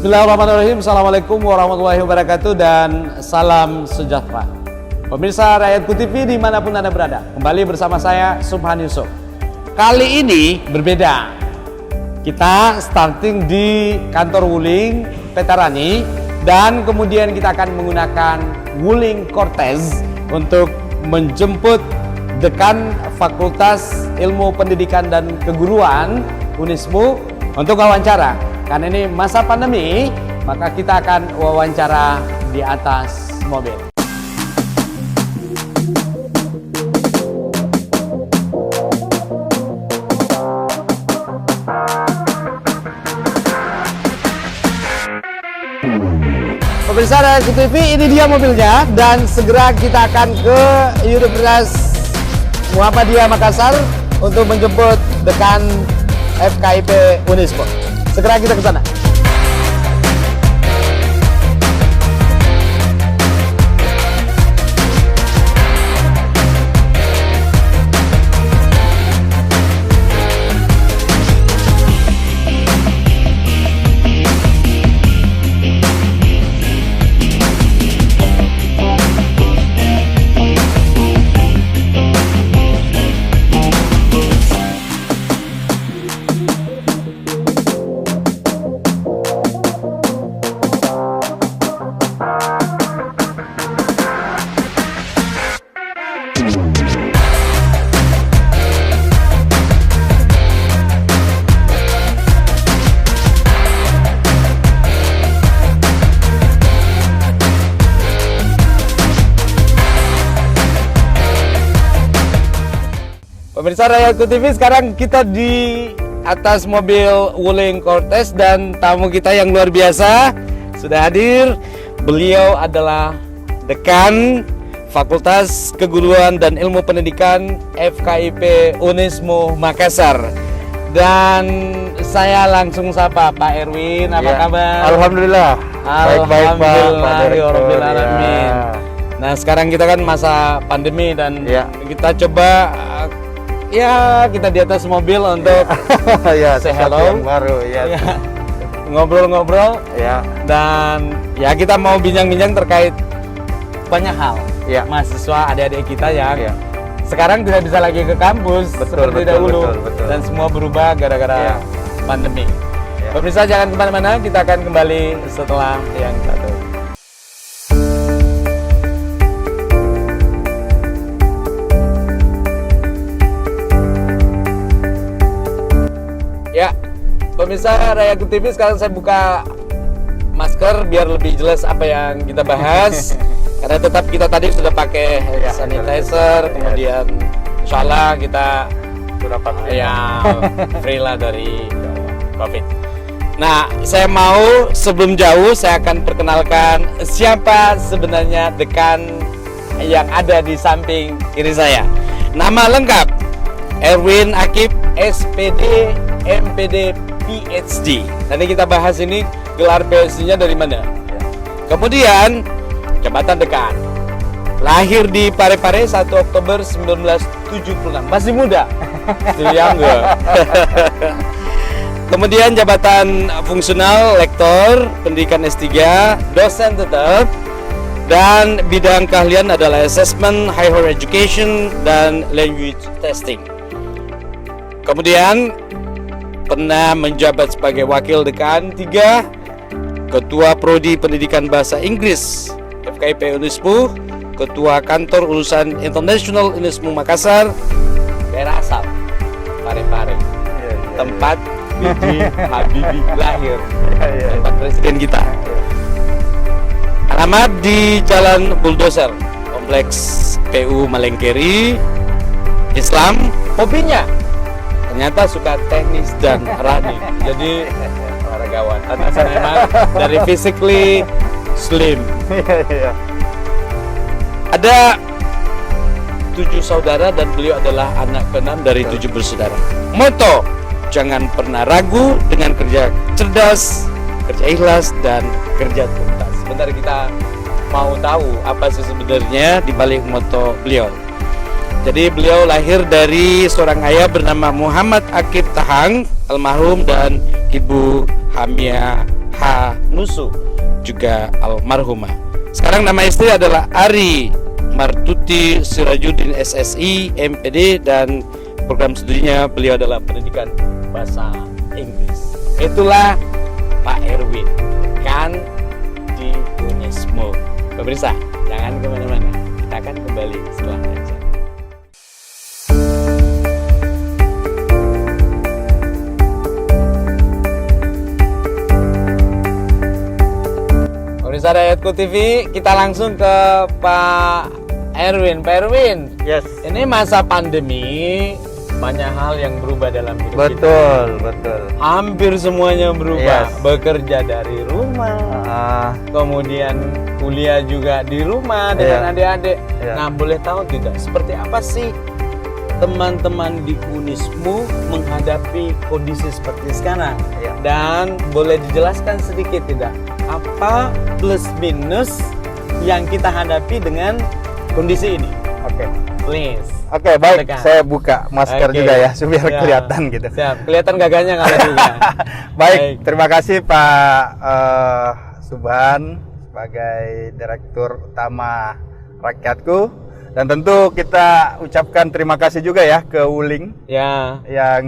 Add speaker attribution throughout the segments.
Speaker 1: Bismillahirrahmanirrahim. Assalamualaikum warahmatullahi wabarakatuh dan salam sejahtera. Pemirsa Rakyatku TV dimanapun Anda berada, kembali bersama saya Subhan Yusuf. Kali ini berbeda. Kita starting di kantor Wuling Petarani dan kemudian kita akan menggunakan Wuling Cortez untuk menjemput Dekan Fakultas Ilmu Pendidikan dan Keguruan Unismu untuk wawancara. Karena ini masa pandemi, maka kita akan wawancara di atas mobil. Pemirsa Rakyatku TV, ini dia mobilnya dan segera kita akan ke Universitas Muhammadiyah Makassar untuk menjemput Dekan FKIP Unismu. Segera kita ke sana. Pemirsa Rakyatku TV, sekarang kita di atas mobil Wuling Cortez dan tamu kita yang luar biasa sudah hadir. Beliau adalah Dekan Fakultas Keguruan dan Ilmu Pendidikan FKIP Unismu Makassar. Dan saya langsung sapa Pak Erwin, apa kabar?
Speaker 2: Alhamdulillah. Baik-baik Pak.
Speaker 1: Alhamdulillahirobbilalamin. Nah, sekarang kita kan masa pandemi dan kita coba kita di atas mobil untuk say hello,
Speaker 2: yang baru
Speaker 1: ngobrol-ngobrol dan kita mau bincang-bincang terkait banyak hal mahasiswa adik-adik kita yang sekarang tidak bisa lagi ke kampus seperti dahulu dan semua berubah gara-gara pandemi. Pemirsa jangan kemana-mana, kita akan kembali setelah yang satu. Pemirsa Rakyatku TV, sekarang saya buka masker biar lebih jelas apa yang kita bahas. Karena tetap kita tadi sudah pakai sanitizer, kemudian insya Allah kita
Speaker 2: sudah pakai
Speaker 1: free lah dari COVID. Nah, saya mau sebelum jauh saya akan perkenalkan siapa sebenarnya dekan yang ada di samping kiri saya. Nama lengkap Erwin Akip, SPD, MPD, PhD. Nanti kita bahas ini gelar PhD-nya dari mana. Kemudian jabatan dekan. Lahir di Parepare 1 Oktober 1976. Masih muda. Still younger. Kemudian jabatan fungsional lektor, pendidikan S3, dosen tetap, dan bidang keahlian adalah assessment, higher education, dan language testing. Kemudian pernah menjabat sebagai wakil dekan 3, ketua prodi pendidikan bahasa Inggris FKIP Unismu, ketua kantor urusan internasional Unismu Makassar, daerah asal Parepare, tempat B.J. Habibie lahir, tempat presiden kita. Alamat di Jalan Bulldozer, Kompleks PU Malengkeri. Islam, hobinya ternyata suka teknis dan running, jadi olahragawan. Ternyata memang dari physically slim. Ada 7 saudara dan beliau adalah anak ke-6 dari 7 bersaudara. Moto, jangan pernah ragu dengan kerja cerdas, kerja ikhlas, dan kerja tuntas. Sebentar kita mau tahu apa sih sebenarnya di balik moto beliau. Jadi beliau lahir dari seorang ayah bernama Muhammad Akip Tahang almarhum dan ibu Hamia Subahanusu, juga almarhumah. Sekarang nama istri adalah Ari Martuti Sirajuddin SSI, MPD, dan program studinya beliau adalah pendidikan bahasa Inggris. Itulah Pak Erwin, kan di Unismo. Pemirsa, jangan kemana-mana. Kita akan kembali setelah aja. Pemirsa Rakyatku TV, kita langsung ke Pak Erwin. Pak Erwin,
Speaker 2: Yes.
Speaker 1: ini masa pandemi, banyak hal yang berubah dalam hidup kita.
Speaker 2: Betul.
Speaker 1: Hampir semuanya berubah.
Speaker 2: Yes.
Speaker 1: Bekerja dari rumah, kemudian kuliah juga di rumah dengan adik-adik.
Speaker 2: Iya.
Speaker 1: Nah, boleh tahu tidak seperti apa sih teman-teman di Unismu menghadapi kondisi seperti sekarang?
Speaker 2: Iya.
Speaker 1: Dan boleh dijelaskan sedikit tidak apa plus minus yang kita hadapi dengan kondisi ini?
Speaker 2: Oke.
Speaker 1: Please.
Speaker 2: Oke, baik.
Speaker 1: Silakan.
Speaker 2: Saya buka masker
Speaker 1: Oke.
Speaker 2: juga ya, biar
Speaker 1: Ya.
Speaker 2: kelihatan gitu.
Speaker 1: Siap. Kelihatan gagahnya kalau juga.
Speaker 2: Baik, terima kasih Pak Subhan sebagai Direktur Utama Rakyatku, dan tentu kita ucapkan terima kasih juga ya ke Wuling
Speaker 1: Ya.
Speaker 2: yang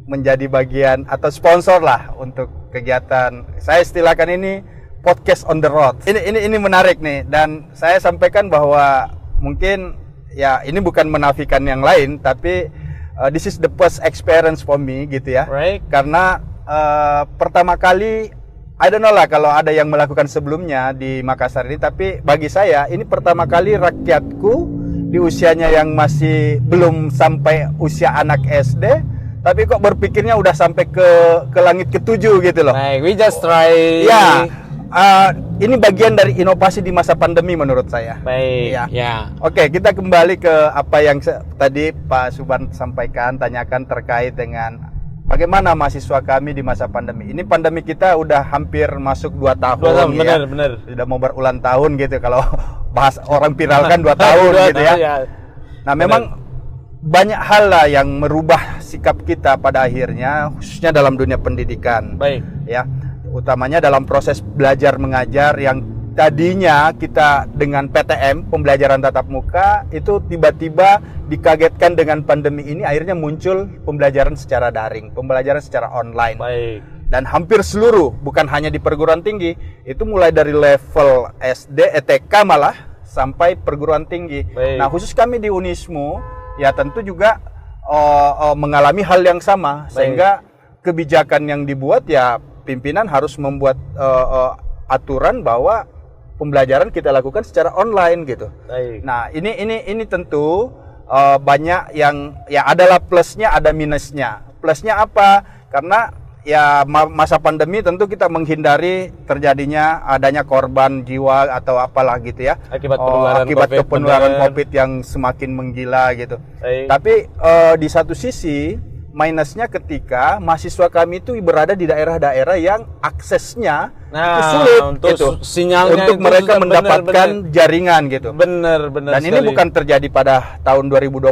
Speaker 2: menjadi bagian atau sponsor lah untuk kegiatan. Saya istilahkan ini podcast on the road. Ini menarik nih, dan saya sampaikan bahwa mungkin ya ini bukan menafikan yang lain, tapi this is the first experience for me gitu ya.
Speaker 1: Right.
Speaker 2: Karena pertama kali, I don't know lah kalau ada yang melakukan sebelumnya di Makassar ini, tapi bagi saya ini pertama kali rakyatku di usianya yang masih belum sampai usia anak SD, tapi kok berpikirnya udah sampai ke langit ketujuh gitu loh.
Speaker 1: Baik, we just try.
Speaker 2: Ya, ini bagian dari inovasi di masa pandemi menurut saya.
Speaker 1: Baik.
Speaker 2: Ya.
Speaker 1: Ya.
Speaker 2: Oke, kita kembali ke apa yang tadi Pak Subhan sampaikan, tanyakan terkait dengan bagaimana mahasiswa kami di masa pandemi. Ini pandemi kita udah hampir masuk 2 tahun, ya.
Speaker 1: Benar.
Speaker 2: Sudah mau berulang tahun gitu kalau bahas orang viral kan 2 tahun gitu ya. Nah, memang banyak hal lah yang merubah sikap kita pada akhirnya, khususnya dalam dunia pendidikan.
Speaker 1: Baik.
Speaker 2: Ya, utamanya dalam proses belajar mengajar yang tadinya kita dengan PTM, pembelajaran tatap muka, itu tiba-tiba dikagetkan dengan pandemi ini, akhirnya muncul pembelajaran secara daring, pembelajaran secara online.
Speaker 1: Baik.
Speaker 2: Dan hampir seluruh, bukan hanya di perguruan tinggi, itu mulai dari level SD, TK malah sampai perguruan tinggi.
Speaker 1: Baik.
Speaker 2: Nah, khusus kami di Unismu, ya tentu juga mengalami hal yang sama.
Speaker 1: Baik.
Speaker 2: Sehingga kebijakan yang dibuat, ya pimpinan harus membuat aturan bahwa pembelajaran kita lakukan secara online gitu.
Speaker 1: Baik.
Speaker 2: Nah, ini tentu banyak yang ya adalah plusnya, ada minusnya. Plusnya apa? Karena ya masa pandemi tentu kita menghindari terjadinya adanya korban jiwa atau apalah gitu ya.
Speaker 1: Akibat
Speaker 2: penularan COVID yang semakin menggila gitu.
Speaker 1: Baik.
Speaker 2: Tapi di satu sisi minusnya ketika mahasiswa kami itu berada di daerah-daerah yang aksesnya itu sulit
Speaker 1: untuk
Speaker 2: gitu.
Speaker 1: sinyalnya
Speaker 2: Untuk
Speaker 1: itu
Speaker 2: mereka
Speaker 1: susah,
Speaker 2: mendapatkan jaringan gitu.
Speaker 1: Benar.
Speaker 2: Dan ini
Speaker 1: sekali.
Speaker 2: bukan terjadi pada tahun 2021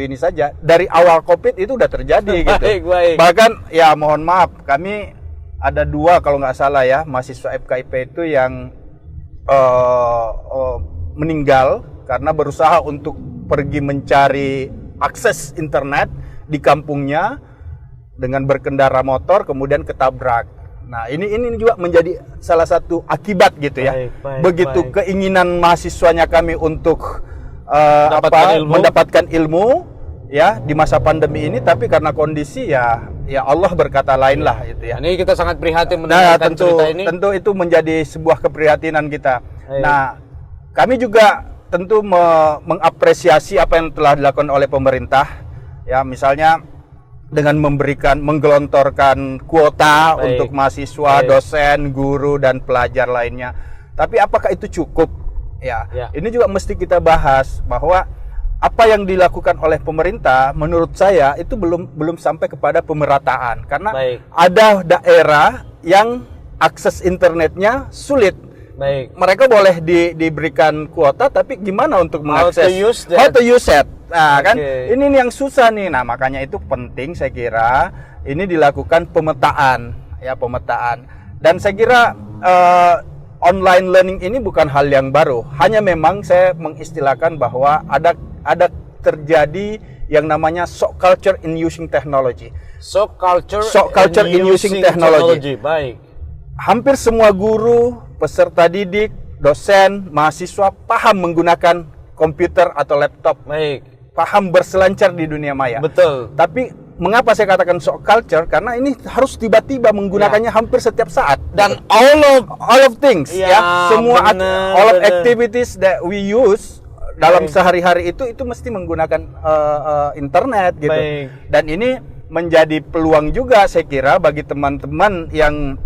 Speaker 2: ini saja. Dari awal COVID itu udah terjadi gitu.
Speaker 1: Baik.
Speaker 2: Bahkan ya mohon maaf, kami ada 2 kalau nggak salah ya mahasiswa FKIP itu yang meninggal karena berusaha untuk pergi mencari akses internet di kampungnya dengan berkendara motor kemudian ketabrak. Nah, ini juga menjadi salah satu akibat gitu ya.
Speaker 1: Baik,
Speaker 2: Begitu
Speaker 1: baik.
Speaker 2: keinginan mahasiswanya kami untuk
Speaker 1: Mendapatkan
Speaker 2: mendapatkan ilmu ya di masa pandemi ini, tapi karena kondisi ya Allah berkata lain lah itu ya.
Speaker 1: Ini kita sangat prihatin
Speaker 2: Nah,
Speaker 1: mendengarkan
Speaker 2: tentu
Speaker 1: cerita ini.
Speaker 2: tentu itu menjadi sebuah keprihatinan kita.
Speaker 1: Baik.
Speaker 2: Nah, kami juga tentu mengapresiasi apa yang telah dilakukan oleh pemerintah. Ya, misalnya dengan menggelontorkan kuota
Speaker 1: Baik.
Speaker 2: untuk mahasiswa,
Speaker 1: Baik.
Speaker 2: dosen, guru dan pelajar lainnya. Tapi apakah itu cukup? Ya. Ini juga mesti kita bahas bahwa apa yang dilakukan oleh pemerintah menurut saya itu belum sampai kepada pemerataan, karena
Speaker 1: Baik.
Speaker 2: ada daerah yang akses internetnya sulit.
Speaker 1: Baik.
Speaker 2: Mereka boleh diberikan kuota, tapi gimana untuk mengakses? How to use it? Nah, kan ini yang susah nih. Nah, makanya itu penting saya kira ini dilakukan pemetaan, ya pemetaan. Dan saya kira online learning ini bukan hal yang baru. Hanya memang saya mengistilahkan bahwa ada terjadi yang namanya shock culture in using technology.
Speaker 1: Shock culture
Speaker 2: in using technology.
Speaker 1: Baik.
Speaker 2: Hampir semua guru, peserta didik, dosen, mahasiswa paham menggunakan komputer atau laptop.
Speaker 1: Baik.
Speaker 2: Paham berselancar di dunia maya.
Speaker 1: Betul.
Speaker 2: Tapi mengapa saya katakan shock culture? Karena ini harus tiba-tiba menggunakannya hampir setiap saat.
Speaker 1: Dan
Speaker 2: all of things semua all of
Speaker 1: bener.
Speaker 2: activities that we use dalam sehari-hari itu mesti menggunakan internet gitu.
Speaker 1: Baik.
Speaker 2: Dan ini menjadi peluang juga saya kira bagi teman-teman yang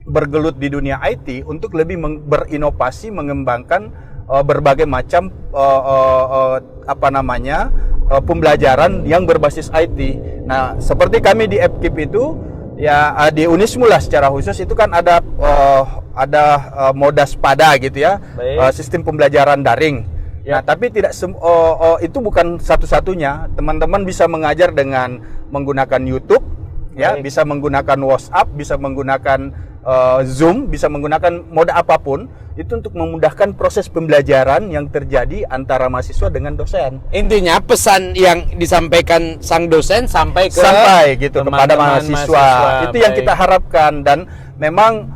Speaker 2: bergelut di dunia IT untuk lebih berinovasi, mengembangkan berbagai macam pembelajaran yang berbasis IT. Nah, seperti kami di FKIP itu ya di Unismu lah secara khusus itu kan ada moda SPADA gitu ya, sistem pembelajaran daring. Nah, tapi tidak itu bukan satu-satunya. Teman-teman bisa mengajar dengan menggunakan YouTube, ya, bisa menggunakan WhatsApp, bisa menggunakan Zoom, bisa menggunakan moda apapun itu untuk memudahkan proses pembelajaran yang terjadi antara mahasiswa dengan dosen.
Speaker 1: Intinya pesan yang disampaikan sang dosen sampai
Speaker 2: gitu kepada mahasiswa. Itu yang kita harapkan dan memang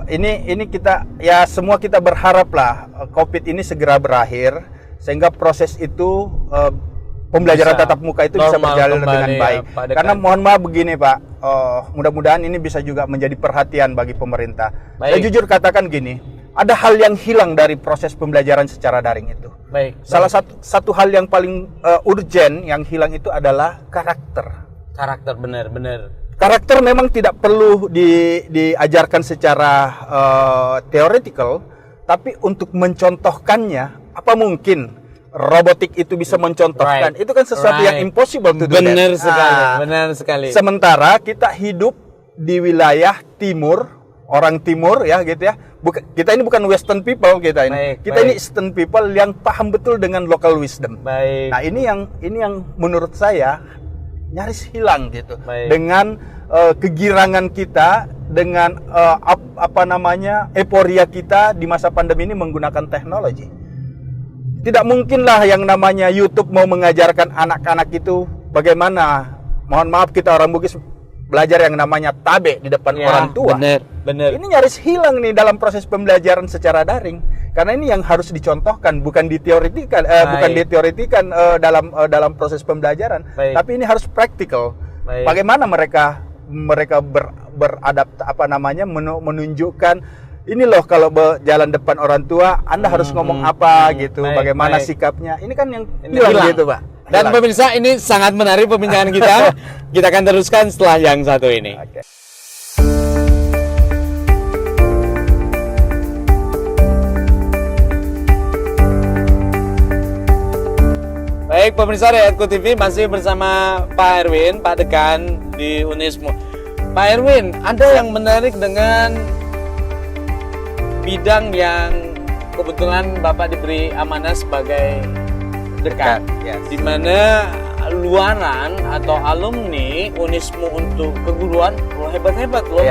Speaker 2: ini kita ya semua kita berharap lah COVID ini segera berakhir sehingga proses itu pembelajaran tatap muka itu bisa berjalan dengan baik. Ya, karena mohon maaf begini Pak, mudah-mudahan ini bisa juga menjadi perhatian bagi pemerintah. Saya jujur katakan gini, ada hal yang hilang dari proses pembelajaran secara daring itu. Salah satu hal yang paling urgent yang hilang itu adalah karakter.
Speaker 1: Karakter benar-benar.
Speaker 2: Karakter memang tidak perlu diajarkan secara theoretical, tapi untuk mencontohkannya, apa mungkin robotik itu bisa mencontohkan? Itu kan sesuatu yang impossible to do.
Speaker 1: Benar sekali.
Speaker 2: Sementara kita hidup di wilayah timur, orang timur ya gitu ya. Kita ini bukan Western people kita ini. Kita ini Eastern people yang paham betul dengan local wisdom. Nah, ini yang menurut saya nyaris hilang gitu. Dengan kegirangan kita, dengan euforia kita di masa pandemi ini menggunakan teknologi. Tidak mungkinlah yang namanya YouTube mau mengajarkan anak-anak itu bagaimana. Mohon maaf, kita orang Bugis belajar yang namanya tabe di depan orang tua. Benar. Ini nyaris hilang nih dalam proses pembelajaran secara daring. Karena ini yang harus dicontohkan, bukan diteoretikan, dalam proses pembelajaran. Tapi ini harus praktikal. Bagaimana mereka menunjukkan ini loh kalau jalan depan orang tua Anda harus ngomong apa gitu, bagaimana sikapnya. Ini kan yang hilang gitu, Pak.
Speaker 1: Dan pemirsa, ini sangat menarik perbincangan kita. Kita akan teruskan setelah yang satu ini. Baik, pemirsa Rakyatku TV masih bersama Pak Erwin, Pak Dekan di Unismu. Pak Erwin, ada yang menarik dengan bidang yang kebetulan Bapak diberi amanah sebagai dekan, di mana luaran atau alumni Unismu untuk keguruan hebat-hebat loh.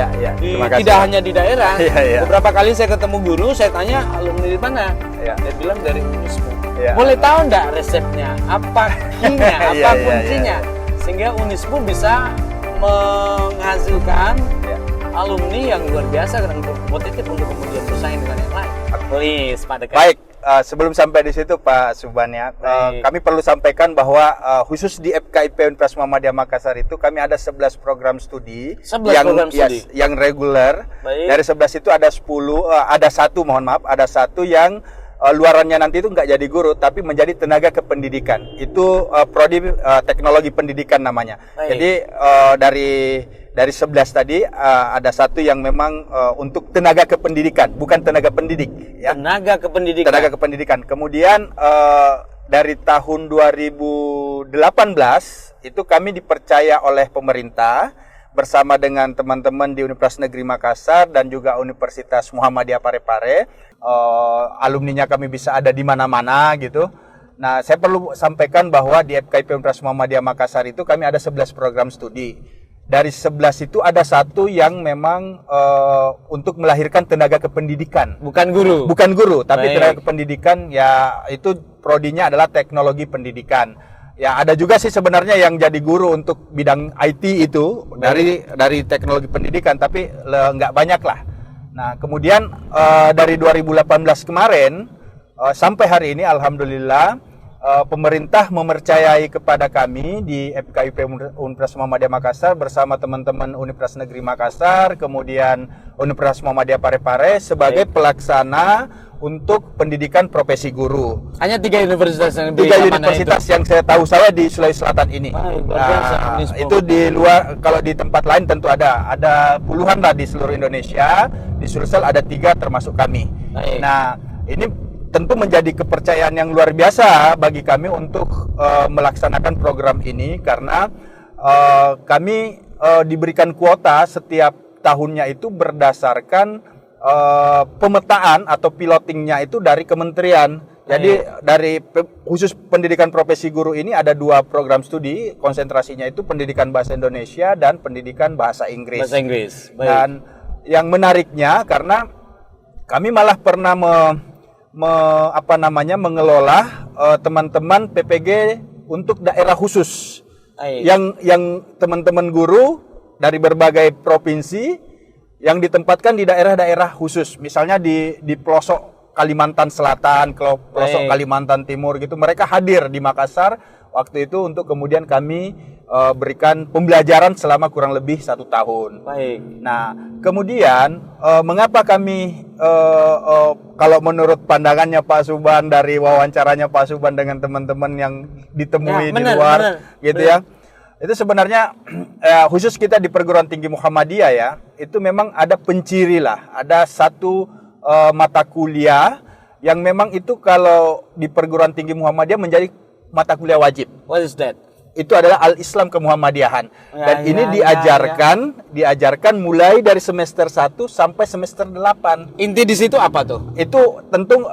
Speaker 1: Tidak hanya di daerah. Beberapa kali saya ketemu guru, saya tanya alumni di mana, dia bilang dari Unismu. Boleh tahu enggak resepnya, apa kinya, apa kuncinya, sehingga Unismu bisa menghasilkan alumni yang luar biasa dan kompetitif untuk kemudian bersaing dengan yang lain. Please, Pak Dekan.
Speaker 2: Baik, sebelum sampai di situ Pak Subhan ya, kami perlu sampaikan bahwa khusus di FKIP Universitas Muhammadiyah Makassar itu kami ada 11 program studi yang reguler. Dari 11 itu ada 1 yang luarannya nanti itu nggak jadi guru tapi menjadi tenaga kependidikan. Itu prodi teknologi pendidikan namanya. Jadi dari 11 tadi ada 1 yang memang untuk tenaga kependidikan, bukan tenaga pendidik ya. Tenaga kependidikan. Kemudian dari tahun 2018 itu kami dipercaya oleh pemerintah bersama dengan teman-teman di Universitas Negeri Makassar dan juga Universitas Muhammadiyah Parepare. Alumninya kami bisa ada di mana-mana gitu. Nah, saya perlu sampaikan bahwa di FKIP Universitas Muhammadiyah Makassar itu kami ada 11 program studi. dari 11 itu ada satu yang memang untuk melahirkan tenaga kependidikan.
Speaker 1: Bukan guru.
Speaker 2: Bukan guru, tapi
Speaker 1: Baik.
Speaker 2: tenaga kependidikan ya itu prodinya adalah teknologi pendidikan. Ya ada juga sih sebenarnya yang jadi guru untuk bidang IT itu dari teknologi pendidikan, tapi nggak banyak lah. Nah kemudian dari 2018 kemarin sampai hari ini alhamdulillah pemerintah mempercayai kepada kami di FKIP Universitas Muhammadiyah Makassar bersama teman-teman Universitas Negeri Makassar, kemudian Universitas Muhammadiyah Parepare sebagai pelaksana untuk pendidikan profesi guru.
Speaker 1: Hanya 3 universitas yang
Speaker 2: Tiga universitas yang saya tahu saya di Sulawesi Selatan ini. Itu di luar, kalau di tempat lain tentu ada puluhan lah di seluruh Indonesia. Di Sulsel ada 3 termasuk kami.
Speaker 1: Baik.
Speaker 2: Nah ini tentu menjadi kepercayaan yang luar biasa bagi kami untuk melaksanakan program ini karena kami diberikan kuota setiap tahunnya itu berdasarkan pemetaan atau pilotingnya itu dari kementerian. Jadi dari khusus pendidikan profesi guru ini ada 2 program studi, konsentrasinya itu pendidikan bahasa Indonesia dan pendidikan bahasa Inggris.
Speaker 1: Bahasa Inggris. Baik.
Speaker 2: Dan yang menariknya karena kami malah pernah mengelola teman-teman PPG untuk daerah khusus.
Speaker 1: Baik.
Speaker 2: Yang teman-teman guru dari berbagai provinsi yang ditempatkan di daerah-daerah khusus, misalnya di pelosok Kalimantan Selatan, pelosok Kalimantan Timur gitu, mereka hadir di Makassar waktu itu untuk kemudian kami berikan pembelajaran selama kurang lebih 1 tahun.
Speaker 1: Baik.
Speaker 2: Nah, kemudian mengapa kami kalau menurut pandangannya Pak Suban dari wawancaranya Pak Suban dengan teman-teman yang ditemui di luar, gitu ya. Itu sebenarnya khusus kita di perguruan tinggi Muhammadiyah ya, itu memang ada penciri lah, ada satu mata kuliah yang memang itu kalau di perguruan tinggi Muhammadiyah menjadi mata kuliah wajib.
Speaker 1: What is that?
Speaker 2: Itu adalah Al-Islam Kemuhammadiyahan. Dan ini diajarkan mulai dari semester 1 sampai semester 8.
Speaker 1: Inti di situ apa tuh?
Speaker 2: Itu tentu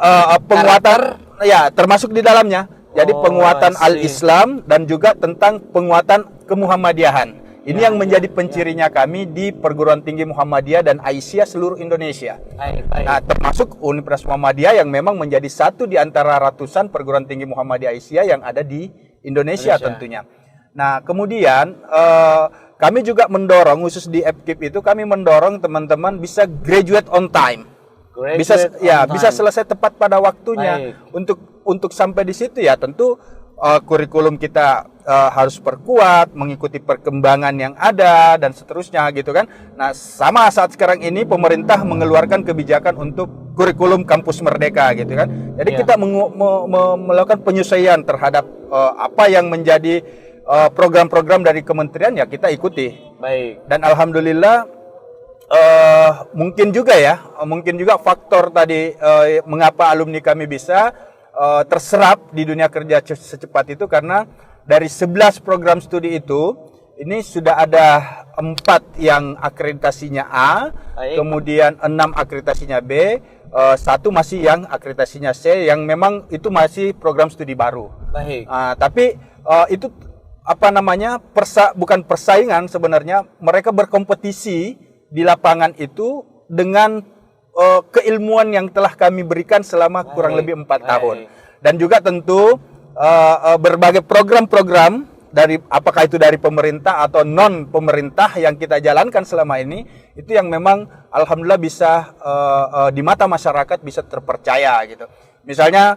Speaker 2: penguatan ya termasuk di dalamnya. Jadi penguatan Al-Islam dan juga tentang penguatan Kemuhammadiyahan. Ini yang menjadi pencirinya kami di perguruan tinggi Muhammadiyah dan Aisyah seluruh Indonesia. Nah, termasuk Universitas Muhammadiyah yang memang menjadi satu di antara ratusan perguruan tinggi Muhammadiyah Aisyah yang ada di Indonesia tentunya. Nah, kemudian kami juga mendorong, khusus di FKIP itu kami mendorong teman-teman bisa graduate on time. Bisa selesai tepat pada waktunya. Untuk sampai di situ ya tentu kurikulum kita harus perkuat, mengikuti perkembangan yang ada dan seterusnya gitu kan. Nah, sama saat sekarang ini pemerintah mengeluarkan kebijakan untuk kurikulum kampus merdeka gitu kan. Jadi kita melakukan penyesuaian terhadap apa yang menjadi program-program dari kementerian ya kita ikuti.
Speaker 1: Baik.
Speaker 2: Dan alhamdulillah mungkin juga faktor tadi mengapa alumni kami bisa terserap di dunia kerja secepat itu karena dari 11 program studi itu ini sudah ada 4 yang akreditasinya A, kemudian 6 akreditasinya B, 1 masih yang akreditasinya C yang memang itu masih program studi baru.
Speaker 1: Baik.
Speaker 2: Tapi itu bukan persaingan sebenarnya, mereka berkompetisi di lapangan itu dengan keilmuan yang telah kami berikan selama kurang lebih 4 tahun. Dan juga tentu berbagai program-program dari apakah itu dari pemerintah atau non pemerintah yang kita jalankan selama ini itu yang memang alhamdulillah bisa di mata masyarakat bisa terpercaya gitu. Misalnya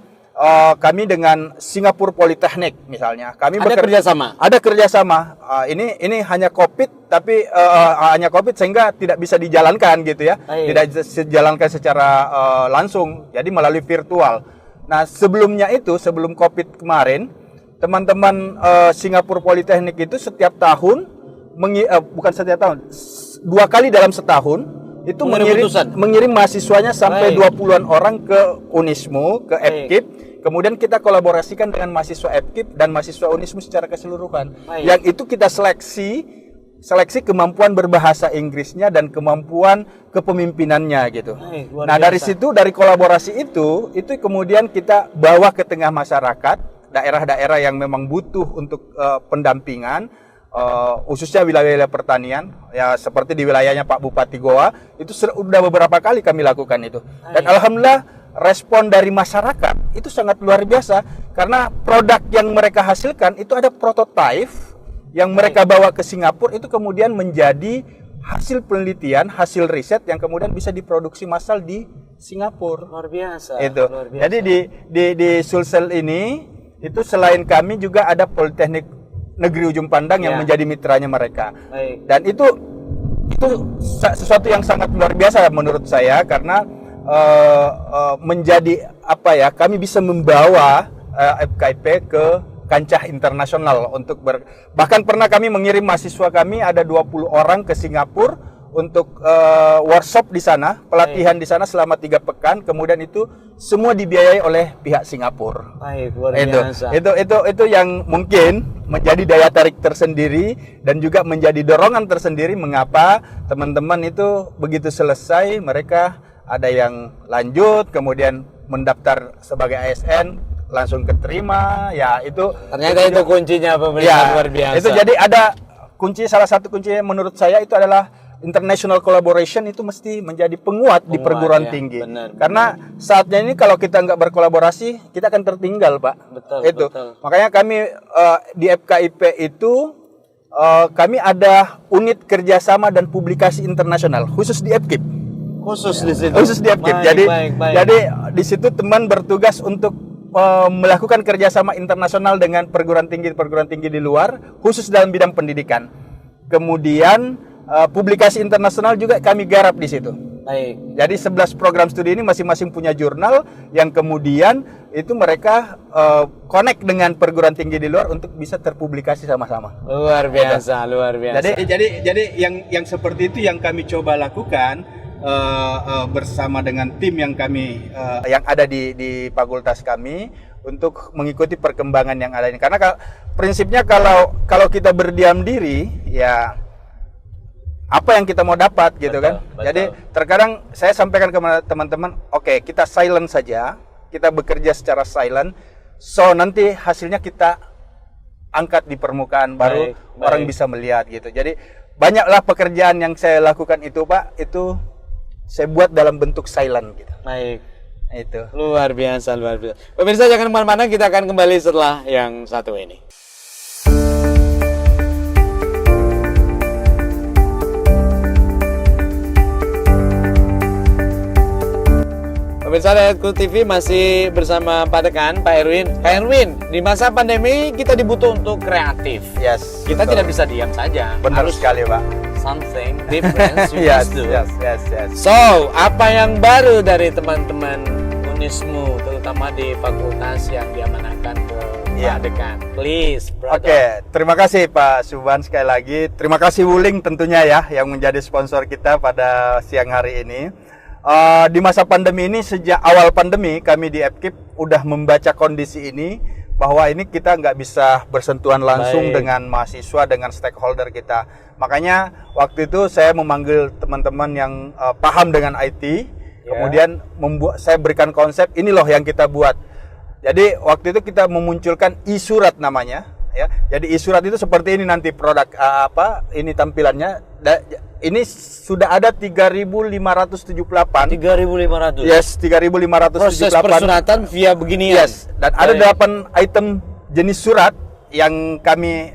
Speaker 2: kami dengan Singapura Polytechnic misalnya, kami ada kerjasama. Ini hanya COVID, tapi hanya COVID sehingga tidak bisa dijalankan gitu ya, tidak dijalankan secara langsung, jadi melalui virtual. Nah sebelumnya itu sebelum COVID kemarin, teman-teman Singapura Polytechnic itu setiap tahun, bukan setiap tahun, 2 kali dalam setahun itu mengirim mahasiswanya sampai 20-an orang ke Unismu, ke FKIP. Kemudian kita kolaborasikan dengan mahasiswa FKIP dan mahasiswa Unismu secara keseluruhan. Yang itu kita seleksi kemampuan berbahasa Inggrisnya dan kemampuan kepemimpinannya gitu. Nah, dari situ, dari kolaborasi itu kemudian kita bawa ke tengah masyarakat, daerah-daerah yang memang butuh untuk pendampingan. khususnya wilayah-wilayah pertanian, ya seperti di wilayahnya Pak Bupati Goa, itu sudah beberapa kali kami lakukan itu. Dan alhamdulillah respon dari masyarakat itu sangat luar biasa, karena produk yang mereka hasilkan itu ada prototipe yang mereka bawa ke Singapura, itu kemudian menjadi hasil penelitian, hasil riset yang kemudian bisa diproduksi massal di Singapura.
Speaker 1: Luar biasa.
Speaker 2: Itu.
Speaker 1: Luar biasa.
Speaker 2: Jadi di Sulsel ini itu selain kami juga ada Politeknik Negeri Ujung Pandang yang menjadi mitranya mereka.
Speaker 1: Baik.
Speaker 2: Dan itu sesuatu yang sangat luar biasa menurut saya, karena menjadi apa ya, kami bisa membawa FKIP ke kancah internasional untuk bahkan pernah kami mengirim mahasiswa kami ada 20 orang ke Singapura untuk workshop di sana, pelatihan di sana selama 3 pekan, kemudian itu semua dibiayai oleh pihak Singapura.
Speaker 1: Baik, luar biasa.
Speaker 2: Itu yang mungkin menjadi daya tarik tersendiri dan juga menjadi dorongan tersendiri mengapa teman-teman itu begitu selesai mereka ada yang lanjut kemudian mendaftar sebagai ASN langsung keterima, ya itu
Speaker 1: ternyata itu kuncinya pemerintah, luar biasa.
Speaker 2: Itu jadi ada salah satu kunci menurut saya itu adalah international collaboration, itu mesti menjadi penguat di perguruan tinggi.
Speaker 1: Benar,
Speaker 2: karena saatnya ini kalau kita nggak berkolaborasi, kita akan tertinggal, Pak.
Speaker 1: Betul.
Speaker 2: Makanya kami di FKIP itu kami ada unit kerjasama dan publikasi internasional khusus di FKIP.
Speaker 1: Khusus di situ.
Speaker 2: Khusus di FKIP. Jadi di situ teman bertugas untuk melakukan kerjasama internasional dengan perguruan tinggi di luar, khusus dalam bidang pendidikan. Kemudian publikasi internasional juga kami garap di situ.
Speaker 1: Baik.
Speaker 2: Jadi 11 program studi ini masing-masing punya jurnal yang kemudian itu mereka connect dengan perguruan tinggi di luar untuk bisa terpublikasi sama-sama.
Speaker 1: Luar biasa, luar biasa.
Speaker 2: Jadi yang seperti itu yang kami coba lakukan bersama dengan tim yang kami yang ada di fakultas kami untuk mengikuti perkembangan yang ada ini. Karena prinsipnya kalau kita berdiam diri, ya apa yang kita mau dapat gitu, betul. Jadi terkadang saya sampaikan ke teman-teman, oke, kita silent saja, kita bekerja secara silent, so nanti hasilnya kita angkat di permukaan, baru orang bisa melihat gitu. Jadi banyaklah pekerjaan yang saya lakukan itu, Pak, itu saya buat dalam bentuk silent gitu.
Speaker 1: Baik.
Speaker 2: Itu.
Speaker 1: Luar biasa, luar biasa. Pemirsa jangan kemana-mana, kita akan kembali setelah yang satu ini. Pemirsa Rakyatku TV masih bersama Pak Dekan, Pak Erwin. Pak Erwin, di masa pandemi kita dibutuh untuk kreatif.
Speaker 2: Yes.
Speaker 1: Kita tidak bisa diam saja.
Speaker 2: Benar sekali, Pak.
Speaker 1: Something different you must do.
Speaker 2: Yes.
Speaker 1: So, apa yang baru dari teman-teman Unismu, terutama di fakultas yang diamanahkan ke Pak Dekan? Please, brother.
Speaker 2: Oke, terima kasih Pak Subhan sekali lagi. Terima kasih Wuling tentunya ya yang menjadi sponsor kita pada siang hari ini. Di masa pandemi ini, sejak awal pandemi kami di FKIP udah membaca kondisi ini, bahwa ini kita nggak bisa bersentuhan langsung dengan mahasiswa, dengan stakeholder kita. Makanya waktu itu saya memanggil teman-teman yang paham dengan IT, kemudian saya berikan konsep, ini loh yang kita buat. Jadi waktu itu kita memunculkan e-surat namanya, ya. Jadi e-surat itu seperti ini nanti produk ini tampilannya. Ini sudah ada 3.578.
Speaker 1: 3.500.
Speaker 2: Yes, 3.578.
Speaker 1: Proses persuratan via beginian.
Speaker 2: Yes, dan ada 8 item jenis surat yang kami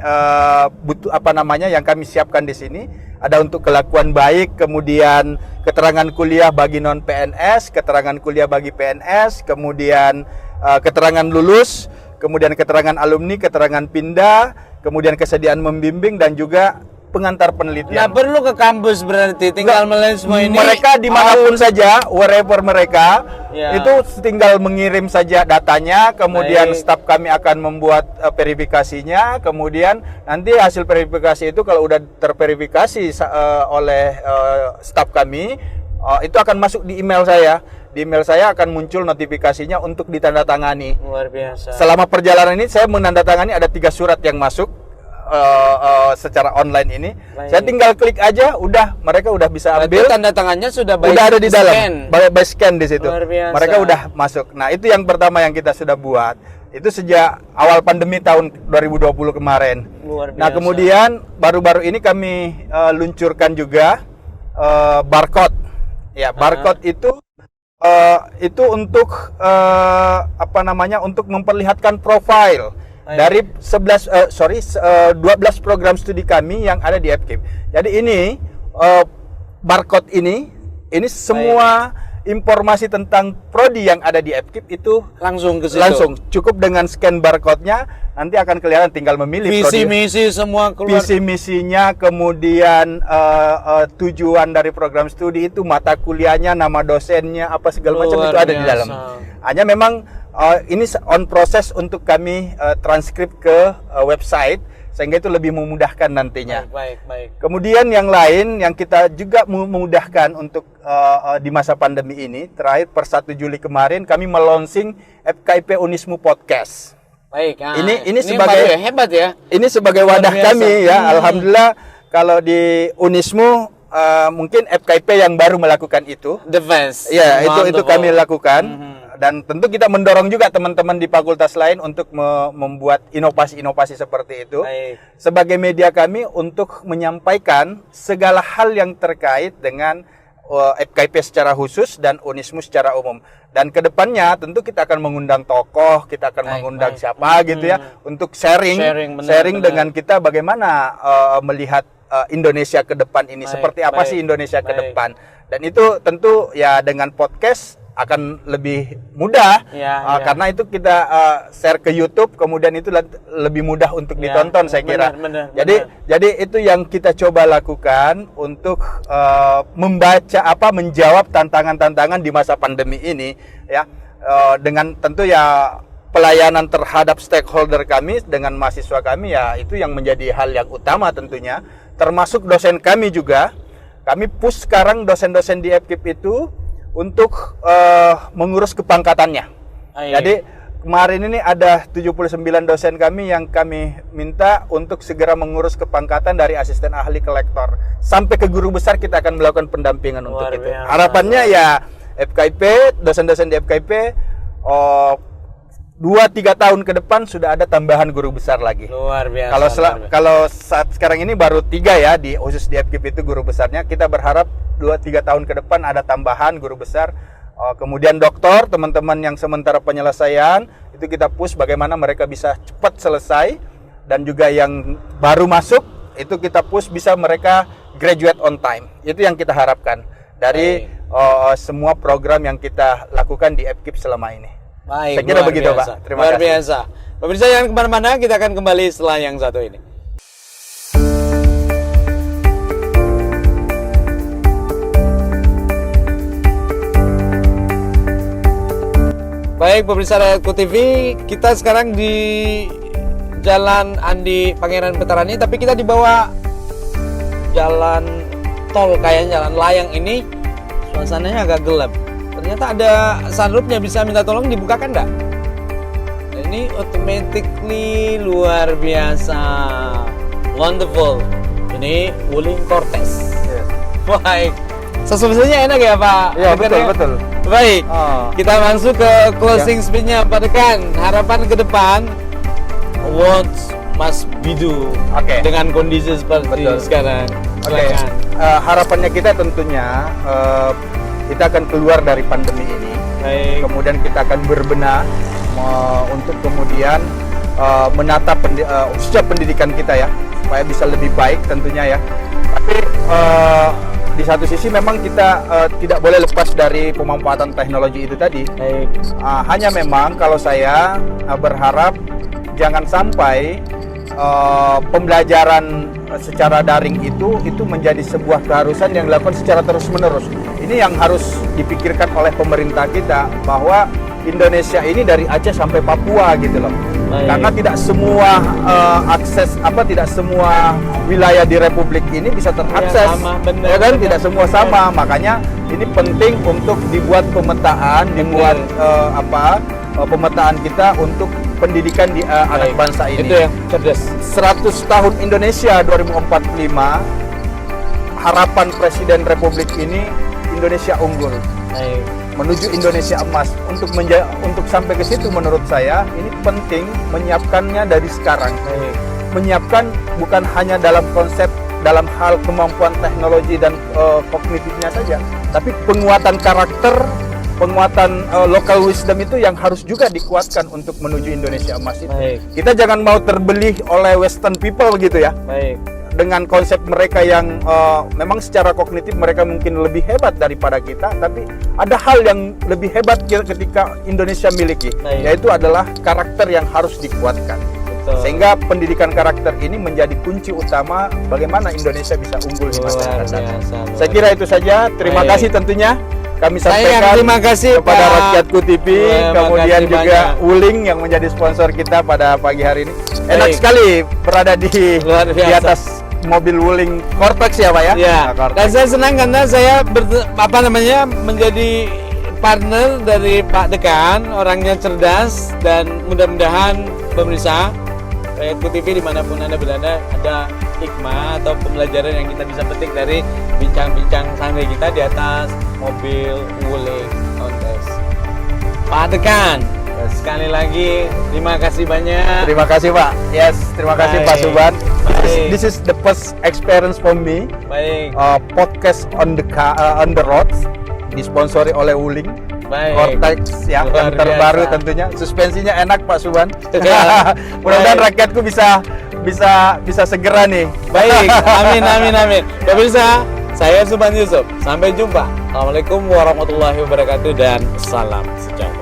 Speaker 2: yang kami siapkan di sini. Ada untuk kelakuan baik, kemudian keterangan kuliah bagi non PNS, keterangan kuliah bagi PNS, kemudian keterangan lulus, kemudian keterangan alumni, keterangan pindah, kemudian kesediaan membimbing dan juga pengantar penelitian.
Speaker 1: Nah, perlu ke kampus berarti, tinggal melihat semua ini.
Speaker 2: Mereka dimanapun saja, wherever mereka, itu tinggal mengirim saja datanya, kemudian staf kami akan membuat verifikasinya, kemudian nanti hasil verifikasi itu kalau udah terverifikasi oleh staf kami, itu akan masuk di email saya. Di email saya akan muncul notifikasinya untuk ditandatangani.
Speaker 1: Luar biasa.
Speaker 2: Selama perjalanan ini saya menandatangani ada 3 surat yang masuk secara online ini. Saya tinggal klik aja, udah mereka udah bisa ambil.
Speaker 1: Tanda tangannya sudah
Speaker 2: ada di dalam,
Speaker 1: scan.
Speaker 2: by scan di situ. Mereka udah masuk. Nah, itu yang pertama yang kita sudah buat. Itu sejak awal pandemi tahun 2020 kemarin.
Speaker 1: luar biasa.
Speaker 2: Nah, kemudian baru-baru ini kami luncurkan juga barcode. Ya, barcode itu untuk untuk memperlihatkan profil dari 12 program studi kami yang ada di FKIP. Jadi ini barcode ini semua informasi tentang prodi yang ada di FKIP itu
Speaker 1: langsung ke situ.
Speaker 2: Langsung cukup dengan scan barcode-nya nanti akan kelihatan, tinggal memilih
Speaker 1: visi misi semua keluar.
Speaker 2: Visi misinya, kemudian tujuan dari program studi itu, mata kuliahnya, nama dosennya, apa segala macam itu ada di dalam. Hanya memang ini on proses untuk kami transkrip ke website sehingga itu lebih memudahkan nantinya.
Speaker 1: Baik.
Speaker 2: Kemudian yang lain yang kita juga memudahkan untuk di masa pandemi ini, terakhir per 1 Juli kemarin kami melonsing FKIP Unismu Podcast.
Speaker 1: Baik.
Speaker 2: Ini sebagai
Speaker 1: ya, hebat ya.
Speaker 2: Ini sebagai wadah kami ya. Alhamdulillah kalau di Unismu mungkin FKIP yang baru melakukan itu.
Speaker 1: The best.
Speaker 2: Ya, itu kami lakukan. Dan tentu kita mendorong juga teman-teman di fakultas lain untuk membuat inovasi-inovasi seperti itu.
Speaker 1: Baik.
Speaker 2: Sebagai media kami untuk menyampaikan segala hal yang terkait dengan FKIP secara khusus dan Unismu secara umum. Dan kedepannya tentu kita akan mengundang tokoh, kita akan mengundang siapa gitu ya, untuk sharing dengan kita bagaimana melihat Indonesia ke depan ini, seperti apa sih Indonesia ke depan. Dan itu tentu ya dengan podcast akan lebih mudah karena itu kita share ke YouTube, kemudian itu lebih mudah untuk ditonton saya kira.
Speaker 1: Benar.
Speaker 2: Jadi itu yang kita coba lakukan untuk menjawab tantangan-tantangan di masa pandemi ini ya, dengan tentu ya pelayanan terhadap stakeholder kami dengan mahasiswa kami ya, itu yang menjadi hal yang utama tentunya, termasuk dosen kami juga. Kami push sekarang dosen-dosen di FKIP itu untuk mengurus kepangkatannya. Jadi kemarin ini ada 79 dosen kami yang kami minta untuk segera mengurus kepangkatan dari asisten ahli ke lektor. Sampai ke guru besar kita akan melakukan pendampingan untuk itu. Harapannya ya FKIP, dosen-dosen di FKIP 2-3 tahun ke depan sudah ada tambahan guru besar lagi.
Speaker 1: Luar biasa.
Speaker 2: Kalau saat sekarang ini baru 3 ya, khusus di FKIP itu guru besarnya. Kita berharap 2-3 tahun ke depan ada tambahan guru besar. Kemudian doktor, teman-teman yang sementara penyelesaian itu kita push bagaimana mereka bisa cepat selesai, dan juga yang baru masuk itu kita push bisa mereka graduate on time. Itu yang kita harapkan dari semua program yang kita lakukan di FKIP selama ini.
Speaker 1: Baik,
Speaker 2: saya kira begitu Pak. Terima kasih.
Speaker 1: Luar biasa. Pemirsa jangan kemana-mana, kita akan kembali setelah yang satu ini. Baik pemirsa Rakyatku TV, kita sekarang di Jalan Andi Pangeran Petarani, tapi kita dibawa jalan tol, kayaknya jalan layang ini suasananya agak gelap. Ternyata ada sunroofnya, bisa minta tolong dibukakan enggak? Nah, ini automatically luar biasa, wonderful. Ini Wuling Cortez. Baik. Sesuatunya enak ya Pak?
Speaker 2: Iya betul.
Speaker 1: Baik, kita masuk ke closing speech-nya Pak Dekan. Harapan ke depan, what must we do dengan kondisi seperti sekarang?
Speaker 2: Harapannya kita tentunya kita akan keluar dari pandemi ini. Baik. Kemudian kita akan berbenah untuk kemudian menata khususnya pendidikan kita ya, supaya bisa lebih baik tentunya ya. Tapi di satu sisi memang kita tidak boleh lepas dari pemanfaatan teknologi itu tadi. Hanya memang kalau saya berharap jangan sampai pembelajaran secara daring itu menjadi sebuah keharusan yang dilakukan secara terus-menerus. Ini yang harus dipikirkan oleh pemerintah kita, bahwa Indonesia ini dari Aceh sampai Papua gitu loh. Karena tidak semua tidak semua wilayah di Republik ini bisa terakses. Ya kan, tidak semua sama. Makanya ini penting untuk dibuat pemetaan, pemetaan kita untuk pendidikan di anak bangsa ini.
Speaker 1: Itu yang cerdas.
Speaker 2: 100 tahun Indonesia 2045, harapan Presiden Republik ini Indonesia unggul. Menuju Indonesia emas. Untuk sampai ke situ menurut saya ini penting menyiapkannya dari sekarang. menyiapkan bukan hanya dalam konsep dalam hal kemampuan teknologi dan kognitifnya saja, tapi penguatan karakter, penguatan local wisdom itu yang harus juga dikuatkan untuk menuju Indonesia emas itu.
Speaker 1: Baik.
Speaker 2: Kita jangan mau terbeli oleh Western people gitu ya.
Speaker 1: Baik.
Speaker 2: Dengan konsep mereka yang memang secara kognitif mereka mungkin lebih hebat daripada kita, tapi ada hal yang lebih hebat ketika Indonesia miliki,
Speaker 1: Baik.
Speaker 2: yaitu adalah karakter yang harus dikuatkan.
Speaker 1: Betul.
Speaker 2: Sehingga pendidikan karakter ini menjadi kunci utama bagaimana Indonesia bisa unggul di masa yang akan datang. Saya kira itu saja. Terima
Speaker 1: Baik.
Speaker 2: kasih tentunya kami
Speaker 1: Saya yang
Speaker 2: sampaikan
Speaker 1: terima kasih
Speaker 2: kepada
Speaker 1: Pak.
Speaker 2: Rakyatku TV,
Speaker 1: Terima
Speaker 2: kemudian
Speaker 1: kasih
Speaker 2: juga
Speaker 1: banyak.
Speaker 2: Wuling yang menjadi sponsor kita pada pagi hari ini. Enak
Speaker 1: Baik.
Speaker 2: sekali berada di
Speaker 1: Luar biasa.
Speaker 2: atas mobil Wuling Cortex ya Pak ya?
Speaker 1: Ya,
Speaker 2: Nah, Cortex.
Speaker 1: dan saya senang karena saya menjadi partner dari Pak Dekan, orangnya cerdas, dan mudah-mudahan pemirsa Rakyatku TV dimanapun Anda berada ada hikmah atau pembelajaran yang kita bisa petik dari bincang-bincang santai kita di atas mobil Wuling Cortex. Pak Dekan, sekali lagi terima kasih banyak.
Speaker 2: Terima kasih Pak. Yes, terima kasih Pak
Speaker 1: Baik.
Speaker 2: Suban.
Speaker 1: Baik.
Speaker 2: This is the first experience for me.
Speaker 1: Baik,
Speaker 2: Podcast on the roads disponsori oleh Wuling
Speaker 1: baik.
Speaker 2: Cortex ya,
Speaker 1: Luar
Speaker 2: yang terbaru
Speaker 1: biasa.
Speaker 2: tentunya. Suspensinya enak Pak Suban.
Speaker 1: Ya.
Speaker 2: Mudah-mudahan
Speaker 1: Baik.
Speaker 2: rakyatku bisa segera nih.
Speaker 1: Baik, amin. Pemirsa, saya Subhan Yusuf. Sampai jumpa. Assalamualaikum warahmatullahi wabarakatuh dan salam sejahtera.